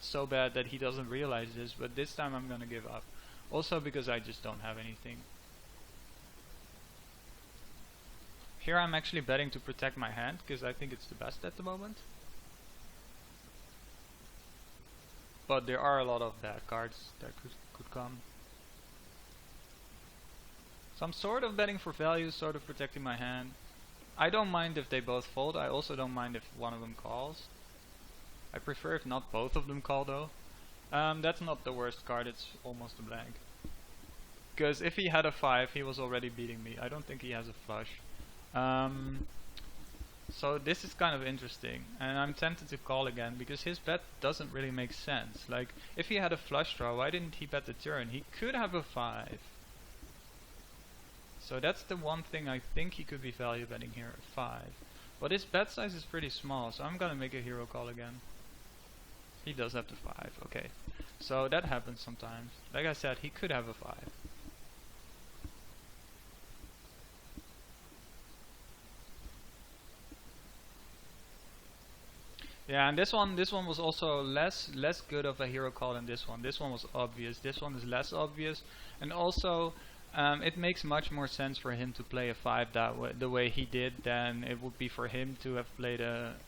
so bad that he doesn't realize this. But this time I'm gonna give up. Also because I just don't have anything. Here I'm actually betting to protect my hand because I think it's the best at the moment. But there are a lot of bad cards that could come. So I'm sort of betting for value, sort of protecting my hand. I don't mind if they both fold. I also don't mind if one of them calls. I prefer if not both of them call though. That's not the worst card, it's almost a blank. Because if he had a 5, he was already beating me. I don't think he has a flush. So this is kind of interesting, and I'm tempted to call again because his bet doesn't really make sense. Like, if he had a flush draw, why didn't he bet the turn? He could have a 5. So that's the one thing I think he could be value betting here, a 5. But his bet size is pretty small, so I'm gonna make a hero call again. He does have the 5, okay. So that happens sometimes. Like I said, he could have a 5. Yeah, and this one was also less good of a hero call than this one. This one was obvious. This one is less obvious, and also it makes much more sense for him to play a 5 that way, the way he did, than it would be for him to have played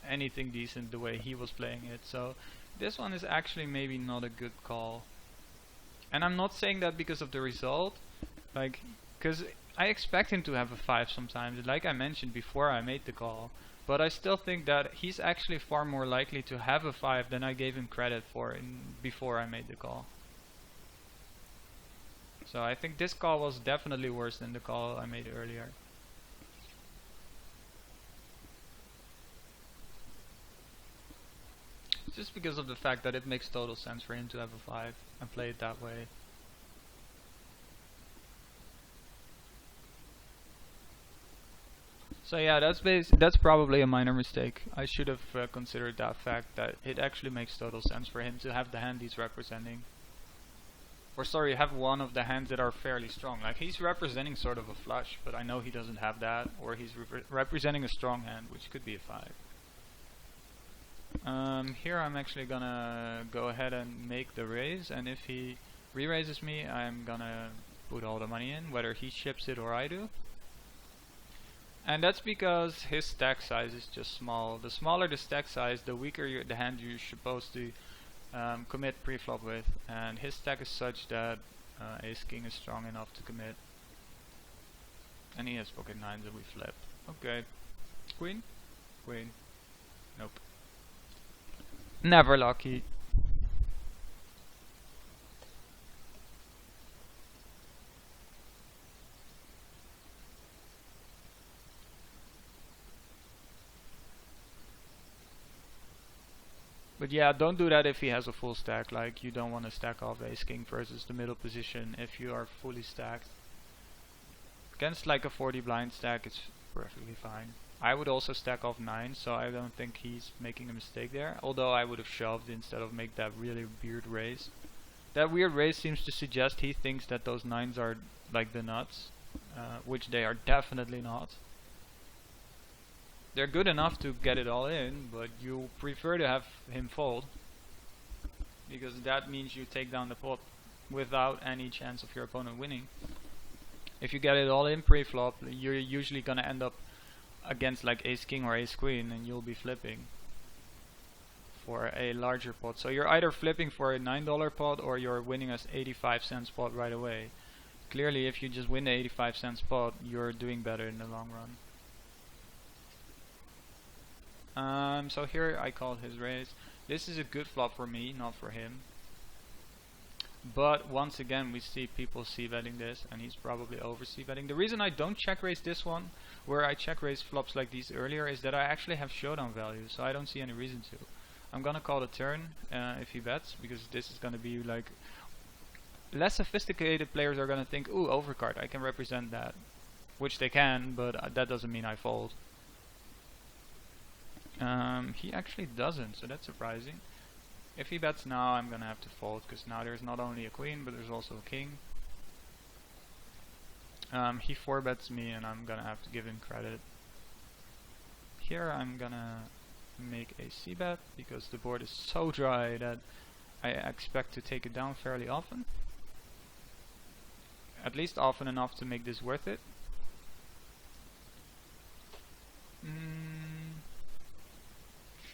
anything decent the way he was playing it. So this one is actually maybe not a good call. And I'm not saying that because of the result, like, because I expect him to have a 5 sometimes, like I mentioned before I made the call. But I still think that he's actually far more likely to have a 5 than I gave him credit for before I made the call. So I think this call was definitely worse than the call I made earlier. Just because of the fact that it makes total sense for him to have a 5 and play it that way. So yeah, that's probably a minor mistake. I should have considered that fact, that it actually makes total sense for him to have the hand he's representing. Or sorry, have one of the hands that are fairly strong. Like, he's representing sort of a flush, but I know he doesn't have that. Or he's representing a strong hand, which could be a 5. Here I'm actually gonna go ahead and make the raise, and if he re-raises me, I'm gonna put all the money in, whether he ships it or I do. And that's because his stack size is just small. The smaller the stack size, the weaker the hand you're supposed to commit pre-flop with. And his stack is such that ace-king is strong enough to commit. And he has pocket 9s that we flip. Okay. Queen? Queen. Nope. Never lucky. But yeah, don't do that if he has a full stack. Like, you don't want to stack off ace king versus the middle position if you are fully stacked. Against like a 40 blind stack, it's perfectly fine. I would also stack off 9, so I don't think he's making a mistake there. Although I would have shoved instead of make that really weird raise. That weird raise seems to suggest he thinks that those 9s are like the nuts, which they are definitely not. They're good enough to get it all in, but you prefer to have him fold, because that means you take down the pot without any chance of your opponent winning. If you get it all in pre-flop, you're usually gonna end up against like ace king or ace queen, and you'll be flipping for a larger pot. So you're either flipping for a $9 pot or you're winning a 85-cent pot right away. Clearly, if you just win the 85-cent pot, you're doing better in the long run. So here I called his raise. This is a good flop for me, not for him. But once again, we see people c-betting this, and he's probably over c-betting. The reason I don't check raise this one, where I check raise flops like these earlier, is that I actually have showdown value, so I don't see any reason to. I'm gonna call the turn if he bets, because this is gonna be like less sophisticated players are gonna think, ooh, overcard, I can represent that, which they can, but that doesn't mean I fold. He actually doesn't, so that's surprising. If he bets now, I'm gonna have to fold, because now there's not only a queen, but there's also a king. He 4-bets me, and I'm gonna have to give him credit. Here I'm gonna make a c-bet, because the board is so dry that I expect to take it down fairly often. At least often enough to make this worth it.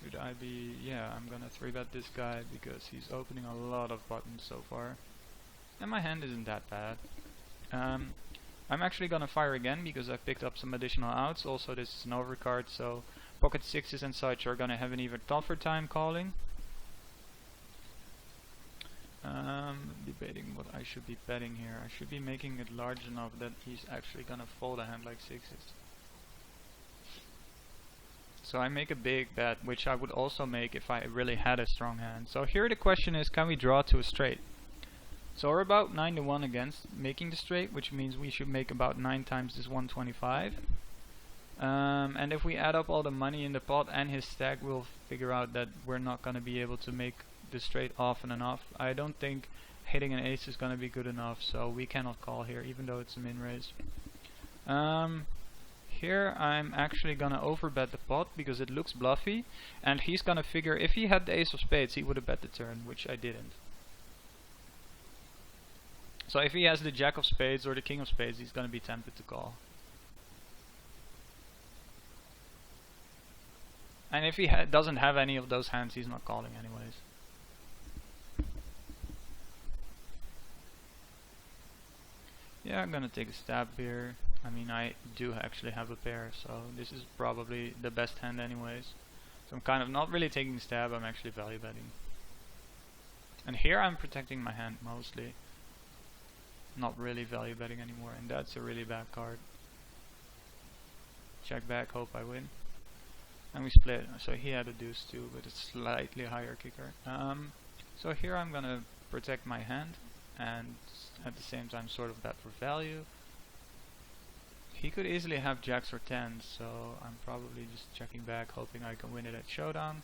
Should I be... yeah, I'm gonna 3-bet this guy because he's opening a lot of buttons so far. And my hand isn't that bad. I'm actually gonna fire again because I picked up some additional outs. Also, this is an overcard, so pocket 6s and such are gonna have an even tougher time calling. Debating what I should be betting here. I should be making it large enough that he's actually gonna fold a hand like 6s. So I make a big bet, which I would also make if I really had a strong hand. So here the question is, can we draw to a straight? So we're about 9-1 against making the straight, which means we should make about 9 times this 125. And if we add up all the money in the pot and his stack, we'll figure out that we're not going to be able to make the straight often enough. I don't think hitting an ace is going to be good enough, so we cannot call here, even though it's a min raise. Here I'm actually gonna overbet the pot because it looks bluffy, and he's gonna figure if he had the ace of spades he would have bet the turn, which I didn't. So if he has the jack of spades or the king of spades, he's gonna be tempted to call. And if he doesn't have any of those hands, he's not calling anyways. Yeah, I'm gonna take a stab here. I mean, I do actually have a pair, so this is probably the best hand anyways. So I'm kind of not really taking a stab, I'm actually value betting. And here I'm protecting my hand mostly. Not really value betting anymore, and that's a really bad card. Check back, hope I win. And we split, so he had a deuce too, but it's slightly higher kicker. So here I'm gonna protect my hand, and at the same time sort of bet for value. He could easily have jacks or 10s, so I'm probably just checking back, hoping I can win it at showdown.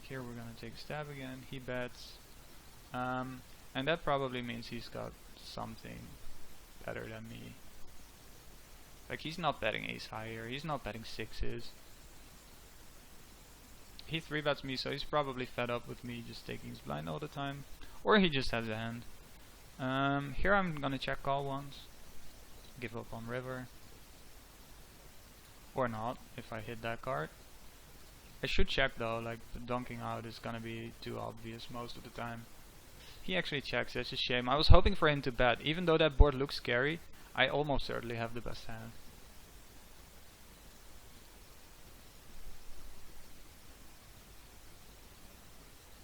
Here we're gonna take a stab again. He bets, and that probably means he's got something better than me. Like, he's not betting ace high here, he's not betting 6s. He 3-bets me, so he's probably fed up with me just taking his blind all the time. Or he just has a hand. Here I'm gonna check call once. Give up on river. Or not, if I hit that card. I should check though, like the dunking out is gonna be too obvious most of the time. He actually checks, that's a shame. I was hoping for him to bet. Even though that board looks scary, I almost certainly have the best hand.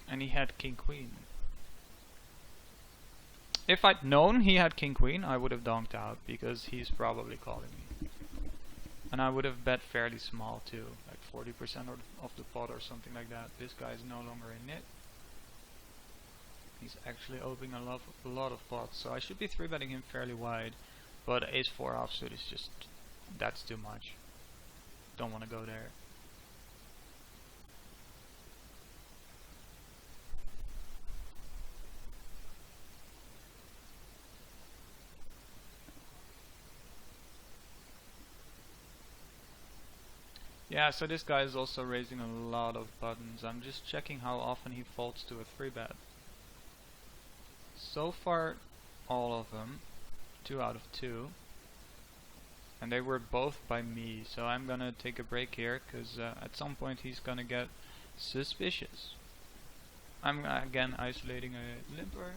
And he had king queen. If I'd known he had king queen, I would have donked out, because he's probably calling me. And I would have bet fairly small too, like 40% of the pot or something like that. This guy's no longer in it. He's actually opening a lot of pots, so I should be 3-betting him fairly wide. But ace 4 offsuit is just, that's too much. Don't want to go there. Yeah, so this guy is also raising a lot of buttons. I'm just checking how often he folds to a 3-bet. So far, all of them. 2 out of 2. And they were both by me, so I'm gonna take a break here, because at some point he's gonna get suspicious. I'm again isolating a limper.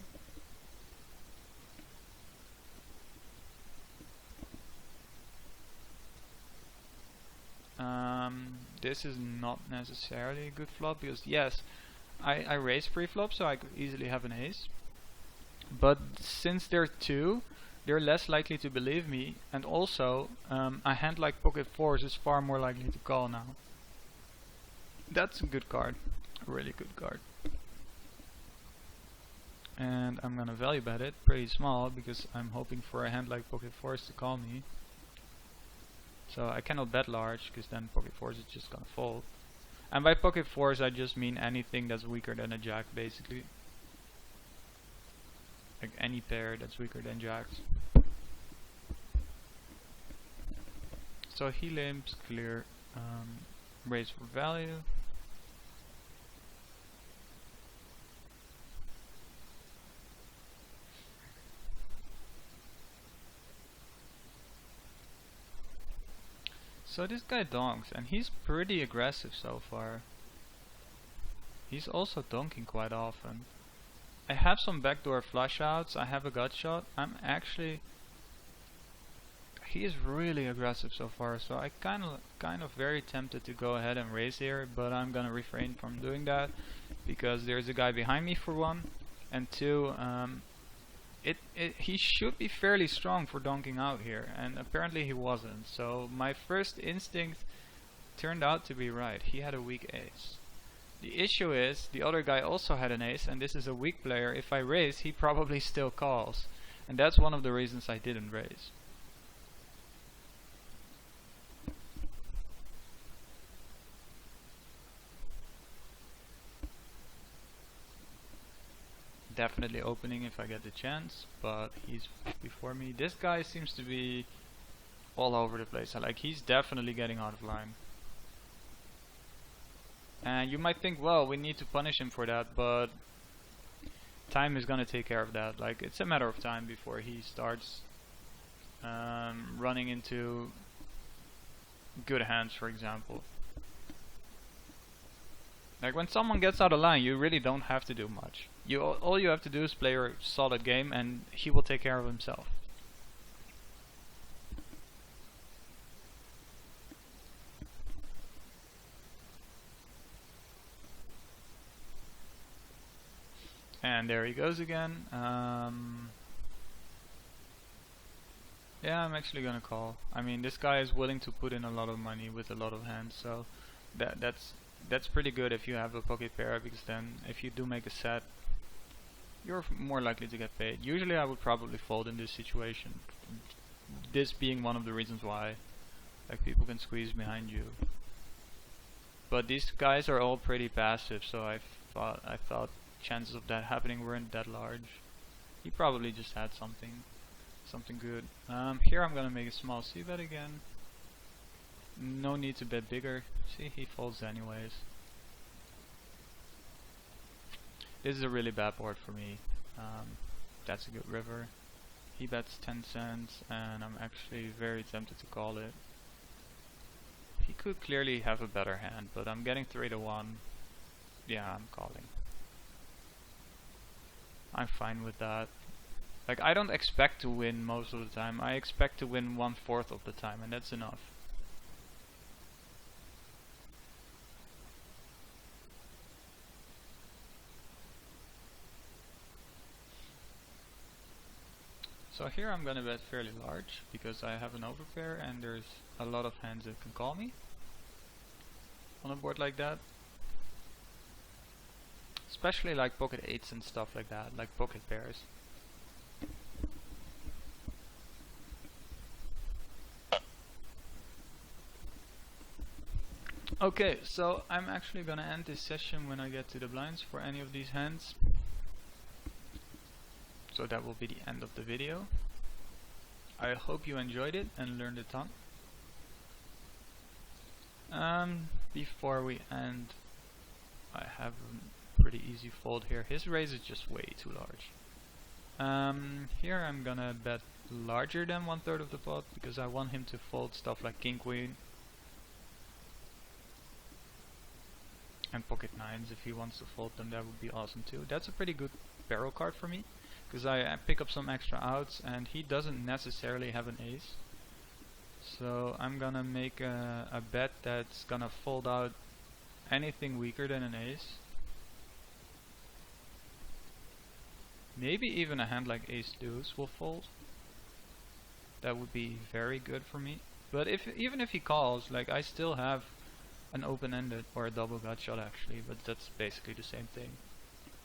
This is not necessarily a good flop, because yes, I raise pre-flop, so I could easily have an ace. But since they're 2, they're less likely to believe me, and also a hand like pocket 4s is far more likely to call now. That's a good card, a really good card. And I'm gonna value bet it pretty small, because I'm hoping for a hand like pocket 4s to call me. So I cannot bet large, because then pocket 4s is just gonna fold. And by pocket 4s I just mean anything that's weaker than a jack, basically. Like any pair that's weaker than jacks. So he limps, clear, raise for value. So this guy donks, and he's pretty aggressive so far. He's also donking quite often. I have some backdoor flush outs, I have a gut shot. He is really aggressive so far, so I kind of very tempted to go ahead and raise here, but I'm gonna refrain from doing that, because there's a guy behind me for one, and two, he should be fairly strong for donking out here, and apparently he wasn't. So my first instinct turned out to be right. He had a weak ace. The issue is the other guy also had an ace, and this is a weak player. If I raise, he probably still calls, and that's one of the reasons I didn't raise. Definitely opening if I get the chance, but he's before me. This guy seems to be all over the place. Like, he's definitely getting out of line. And you might think, well, we need to punish him for that, but time is gonna take care of that. Like, it's a matter of time before he starts running into good hands, for example. Like, when someone gets out of line, you really don't have to do much. All you have to do is play a solid game, and he will take care of himself. And there he goes again. Yeah, I'm actually gonna call. I mean, this guy is willing to put in a lot of money with a lot of hands, so that's pretty good if you have a pocket pair, because then if you do make a set, you're more likely to get paid. Usually I would probably fold in this situation, this being one of the reasons why. Like, people can squeeze behind you. But these guys are all pretty passive, so I thought chances of that happening weren't that large. He probably just had something good. Here I'm gonna make a small c-bet again. No need to bet bigger. See, he folds anyways. This is a really bad board for me. That's a good river. He bets 10 cents, and I'm actually very tempted to call it. He could clearly have a better hand, but I'm getting 3-1. Yeah, I'm calling. I'm fine with that. Like, I don't expect to win most of the time. I expect to win 1/4 of the time, and that's enough. So here I'm gonna bet fairly large, because I have an overpair and there's a lot of hands that can call me on a board like that. especially like pocket 8s and stuff like that, like pocket pairs. Okay, so I'm actually gonna end this session when I get to the blinds for any of these hands. So that will be the end of the video. I hope you enjoyed it and learned a ton. Before we end, I have a pretty easy fold here. His raise is just way too large. Here I'm gonna bet larger than 1/3 of the pot because I want him to fold stuff like king queen and pocket 9s. If he wants to fold them, that would be awesome too. That's a pretty good barrel card for me because I pick up some extra outs and he doesn't necessarily have an ace. So I'm gonna make a bet that's gonna fold out anything weaker than an ace. Maybe even a hand like ace deuce will fold. That would be very good for me. But even if he calls, like I still have an open-ended or a double gut shot actually, but that's basically the same thing.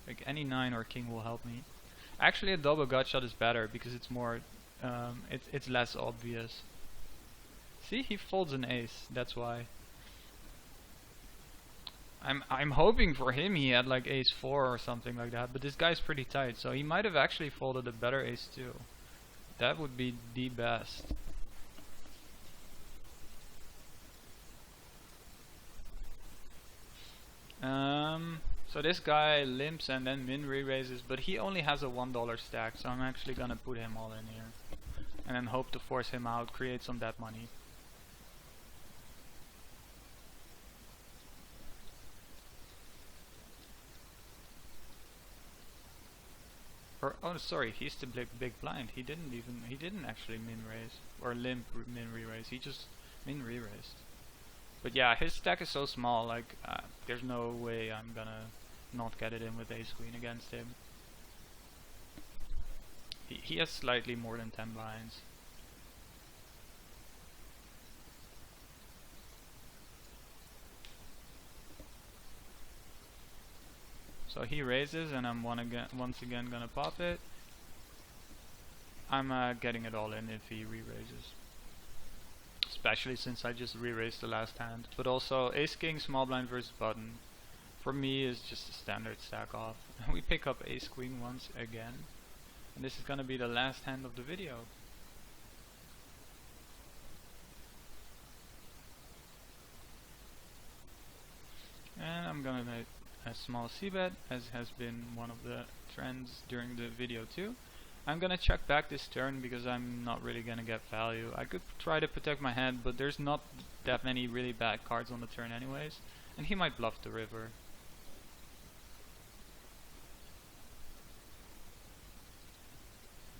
Like any 9 or king will help me. Actually, a double gut shot is better because it's more, it's less obvious. See, he folds an ace. That's why. I'm hoping for him he had like ace 4 or something like that, but this guy's pretty tight, so he might have actually folded a better ace 2. That would be the best. So this guy limps and then min re-raises, but he only has a $1 stack, so I'm actually gonna put him all in here. And then hope to force him out, create some dead money. Or, oh sorry, he's the big blind. He didn't actually min raise or limp min re-raise. He just min re-raised. But yeah, his stack is so small, like there's no way I'm gonna not get it in with ace queen against him. He has slightly more than 10 blinds. So he raises and I'm once again gonna pop it. I'm getting it all in if he re-raises. Especially since I just re-raised the last hand. But also ace king small blind versus button for me is just a standard stack off. We pick up ace queen once again. And this is gonna be the last hand of the video. And I'm gonna make a small c-bet, as has been one of the trends during the video too. I'm gonna check back this turn because I'm not really gonna get value. I could try to protect my hand, but there's not that many really bad cards on the turn anyways. And he might bluff the river.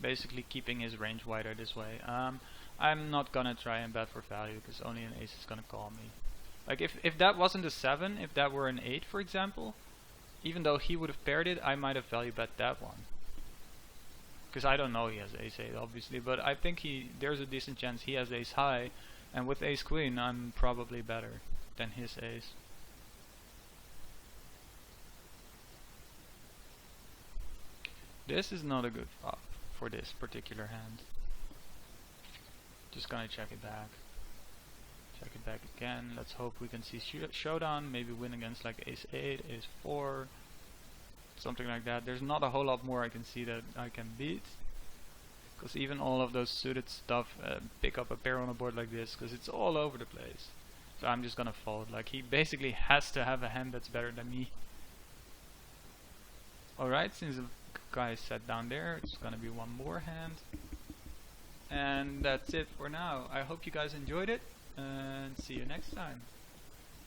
Basically keeping his range wider this way. I'm not gonna try and bet for value because only an ace is gonna call me. Like if that wasn't a 7, if that were an 8 for example, even though he would have paired it, I might have value bet that one. Because I don't know he has ace 8 obviously, but I think there's a decent chance he has ace high, and with ace queen I'm probably better than his ace. This is not a good flop for this particular hand. Just gonna check it back. Check it back again. Let's hope we can see showdown, maybe win against like ace 8, ace 4, something like that. There's not a whole lot more I can see that I can beat, because even all of those suited stuff pick up a pair on a board like this, because it's all over the place. So I'm just gonna fold. Like he basically has to have a hand that's better than me. Alright, since the guy is set down there, it's gonna be one more hand. And that's it for now. I hope you guys enjoyed it, and see you next time.